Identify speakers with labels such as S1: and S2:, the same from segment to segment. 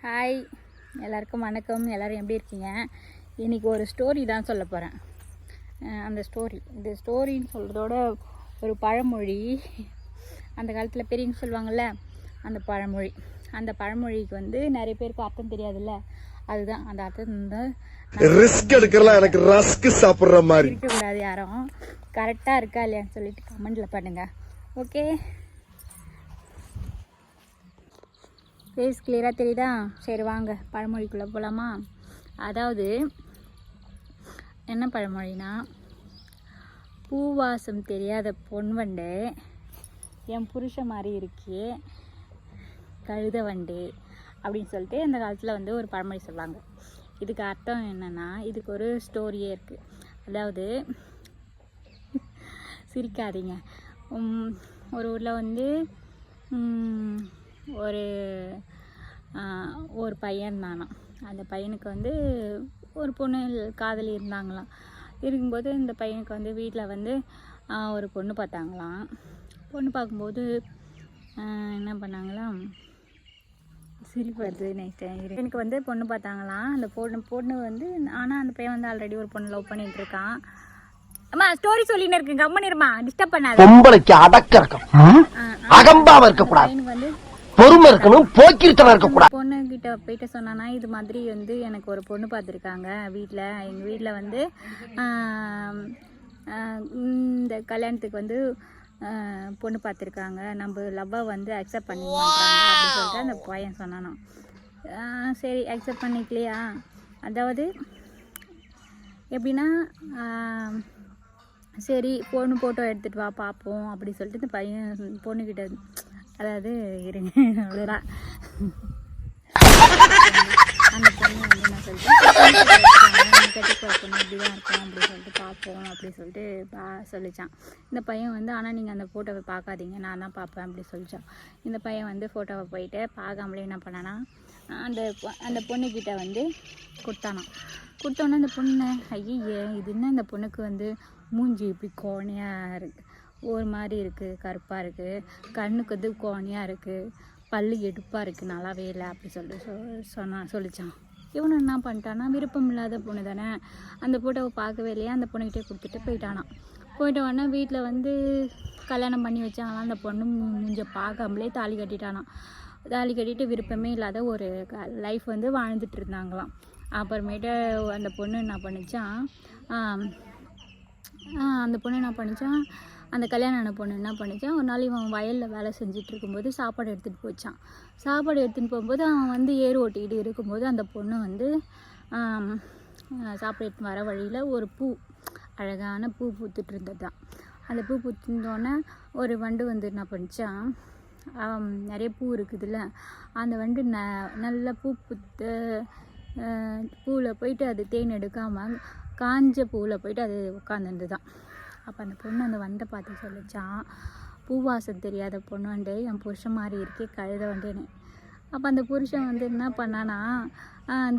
S1: Hi, எல்லாருக்கும் வணக்கம். எல்லோரும் எப்படி இருக்கீங்க? இன்றைக்கி ஒரு ஸ்டோரி தான் சொல்ல போகிறேன். அந்த இந்த ஸ்டோரின்னு சொல்கிறதோட ஒரு பழமொழி, அந்த காலத்தில் பெரியவங்க சொல்லுவாங்கள்ல, அந்த பழமொழிக்கு வந்து நிறைய பேருக்கு அர்த்தம் தெரியாதுல்ல. அதுதான் அந்த அர்த்தம் வந்து
S2: ரிஸ்க் எடுக்கலாம். எனக்கு ரஸ்க் சாப்பிட்ற மாதிரி
S1: இருக்கக்கூடாது. யாரும் கரெக்டாக இருக்கா இல்லையான்னு சொல்லிட்டு கமெண்டில் பண்ணுங்கள். ஓகே, ஃபேஸ் கிளியராக தெரியுதா? சரி வாங்க பழமொழிக்குள்ளே போகலாமா? அதாவது என்ன பழமொழினா, பூவாசம் தெரியாத பொன் வண்டு என் புருஷன் மாதிரி இருக்கே கழுத வண்டு அப்படின்னு சொல்லிட்டு அந்த காலத்தில் வந்து ஒரு பழமொழி சொல்லுவாங்க. இதுக்கு அர்த்தம் என்னென்னா, இதுக்கு ஒரு ஸ்டோரியே இருக்குது. அதாவது சிரிக்காதீங்க. ஒரு ஊரில் வந்து ஒரு பையன் தானா. அந்த பையனுக்கு வந்து ஒரு பொண்ணு காதலி இருந்தாங்களாம். இருக்கும்போது இந்த பையனுக்கு வந்து வீட்டில் வந்து ஒரு பொண்ணு பார்த்தாங்களாம். பொண்ணு பார்க்கும்போது என்ன பண்ணாங்களாம், சிரிப்படுது நெக்ஸ்ட் எனக்கு வந்து பொண்ணு பார்த்தாங்களாம். அந்த பொண்ணு வந்து, ஆனால் அந்த பையன் வந்து ஆல்ரெடி ஒரு பொண்ணு லவ் பண்ணிட்டு இருக்கான். அம்மா ஸ்டோரி சொல்லின்னு இருக்கு, கம்மனிருமா, டிஸ்டர்ப் பண்ணாத.
S2: பொம்பளைக்கு அடக்க இருக்கும், அகம்பாவ இருக்க கூடாது, பையனுக்கு வந்து பொறுமை இருக்கணும், போக்கிரித்தனம் இருக்க கூடாது.
S1: பொண்ணு கிட்ட போயிட்டு சொன்னானா, இது மாதிரி வந்து எனக்கு ஒரு பொண்ணு பார்த்துருக்காங்க வீட்டில். எங்கள் வீட்டில் வந்து இந்த கல்யாணத்துக்கு வந்து பொண்ணு பார்த்துருக்காங்க, நம்ம லவ்வை வந்து அக்செப்ட் பண்ணிக்கிறாங்க அப்படின்னு சொல்லிட்டு அந்த பையன் சொன்னானோ. சரி அக்செப்ட் பண்ணிக்கலையா? அதாவது எப்படின்னா, சரி பொண்ணு ஃபோட்டோ எடுத்துகிட்டு வா பார்ப்போம் அப்படி சொல்லிட்டு இந்த பையன் பொண்ணுக்கிட்ட, அதாவது இருங்க அவ்வளோதான், அந்த பொண்ணு வந்து என்ன சொல்லிட்டு கட்டி பொண்ணு இப்படி தான் இருக்கும் அப்படி சொல்லிட்டு பார்ப்போம் அப்படி சொல்லிட்டு சொல்லிச்சான். இந்த பையன் வந்து, ஆனால் நீங்கள் அந்த ஃபோட்டோவை பார்க்காதீங்க, நான் தான் பார்ப்பேன் அப்படி சொல்லிச்சான். இந்த பையன் வந்து ஃபோட்டோவை போயிட்டு பார்க்காமலே என்ன பண்ணானா, அந்த பொண்ணுக்கிட்ட வந்து கொடுத்தானான். கொடுத்தோன்னே அந்த பொண்ணு, ஐயே இது என்ன, இந்த பொண்ணுக்கு வந்து மூஞ்சி இப்படி கோணையாக இருக்குது, ஒரு மாதிரி இருக்குது, கருப்பாக இருக்குது, கண்ணுக்கு வந்து கோணையாக இருக்குது, பல்லு எடுப்பாக இருக்குது, நல்லாவே இல்லை அப்படி சொல்லிட்டு சொல்லிச்சான். இவனு என்ன பண்ணிட்டானா, விருப்பம் இல்லாத பொண்ணு தானே, அந்த ஃபோட்டோவை பார்க்கவே இல்லையா, அந்த பொண்ணுக்கிட்டே கொடுத்துட்டு போயிட்டானான். போயிட்டவொடனே வீட்டில் வந்து கல்யாணம் பண்ணி வச்சாங்களாம். அந்த பொண்ணு மூஞ்ச பார்க்காமலே தாலி கட்டிட்டானான். தாலி கட்டிட்டு விருப்பமே இல்லாத ஒரு லைஃப் வந்து வாழ்ந்துட்டு இருந்தாங்களாம். அப்புறமேட்டு அந்த பொண்ணு என்ன பண்ணிச்சான், அந்த கல்யாணம் ஆன பொண்ணு என்ன பண்ணிச்சான், ஒரு நாள் இவன் வயலில் வேலை செஞ்சுட்டு இருக்கும்போது சாப்பாடு எடுத்துகிட்டு போச்சான். சாப்பாடு எடுத்துகிட்டு போகும்போது அவன் வந்து ஏர் ஓட்டிக்கிட்டு இருக்கும்போது அந்த பொண்ணு வந்து சாப்பாடு எடுத்து வர வழியில் ஒரு அழகான பூ பூத்துட்டு இருந்தது தான். அந்த பூ பூத்துட்டோன்னே ஒரு வண்டு வந்து என்ன பண்ணிச்சான், நிறைய பூ இருக்குதுல்ல, அந்த வண்டு நல்ல பூ பூத்த பூவில் போயிட்டு அது தேன் எடுக்காமல் காஞ்ச பூவில் போயிட்டு அது உட்காந்துருந்து தான். அப்போ அந்த பொண்ணு அந்த வண்டை பார்த்து சொல்லிச்சான், பூவாசம் தெரியாத பொண்ணு வண்டு என் புருஷன் மாதிரி இருக்கே கழுத வண்டேன்னு. அப்போ அந்த புருஷன் வந்து என்ன பண்ணானா,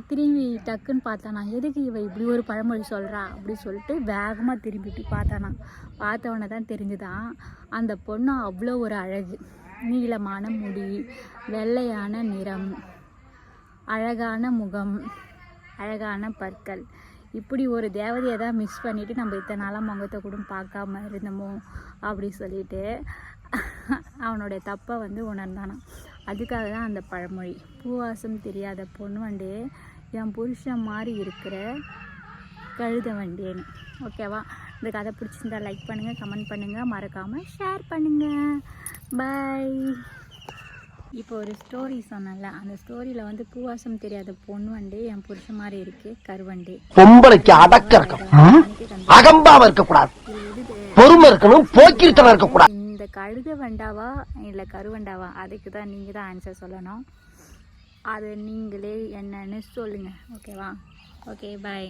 S1: திரும்பி டக்குன்னு பார்த்தானா, எதுக்கு இவ இப்படி ஒரு பழமொழி சொல்கிறா அப்படி சொல்லிட்டு வேகமாக திரும்பிட்டு பார்த்தானா. பார்த்தவொடனே தான் தெரிஞ்சுதான், அந்த பொண்ணு அவ்வளோ ஒரு அழகு, நீளமான முடி, வெள்ளையான நிறம், அழகான முகம், அழகான பற்கள், இப்படி ஒரு தேவதையை தான் மிஸ் பண்ணிவிட்டு நம்ம இத்தனை நாளாக முகத்தை கூட பார்க்காம இருந்தோமோ அப்படி சொல்லிட்டு அவனுடைய தப்பை வந்து உணர்ந்தானான். அதுக்காக தான் அந்த பழமொழி, பூவாசம் தெரியாத பொண்ணு வண்டு என் புருஷன் மாதிரி இருக்கிற கழுத வண்டேன்னு. ஓகேவா? இந்த கதை பிடிச்சிருந்தா லைக் பண்ணுங்கள், கமெண்ட் பண்ணுங்கள், மறக்காமல் ஷேர் பண்ணுங்கள். பாய். இப்போ ஒரு ஸ்டோரி சொன்னல, அந்த ஸ்டோரியில் வந்து பூவாசம் தெரியாத பொண்ணு வண்டு என் புருஷன் மாதிரி இருக்கு கருவண்டு.
S2: பொம்பளைக்கு அடக்க இருக்கும், அகம்பாவ இருக்க கூடாது, பொறுமை இருக்கணும், போக்கிரித்தனம் இருக்க கூடாது.
S1: இந்த கழுத வண்டாவா இல்லை கருவண்டாவா, அதுக்கு தான் நீங்கள் தான் ஆன்சர் சொல்லணும். அது நீங்களே என்னன்னு சொல்லுங்கள். ஓகேவா? Okay bye.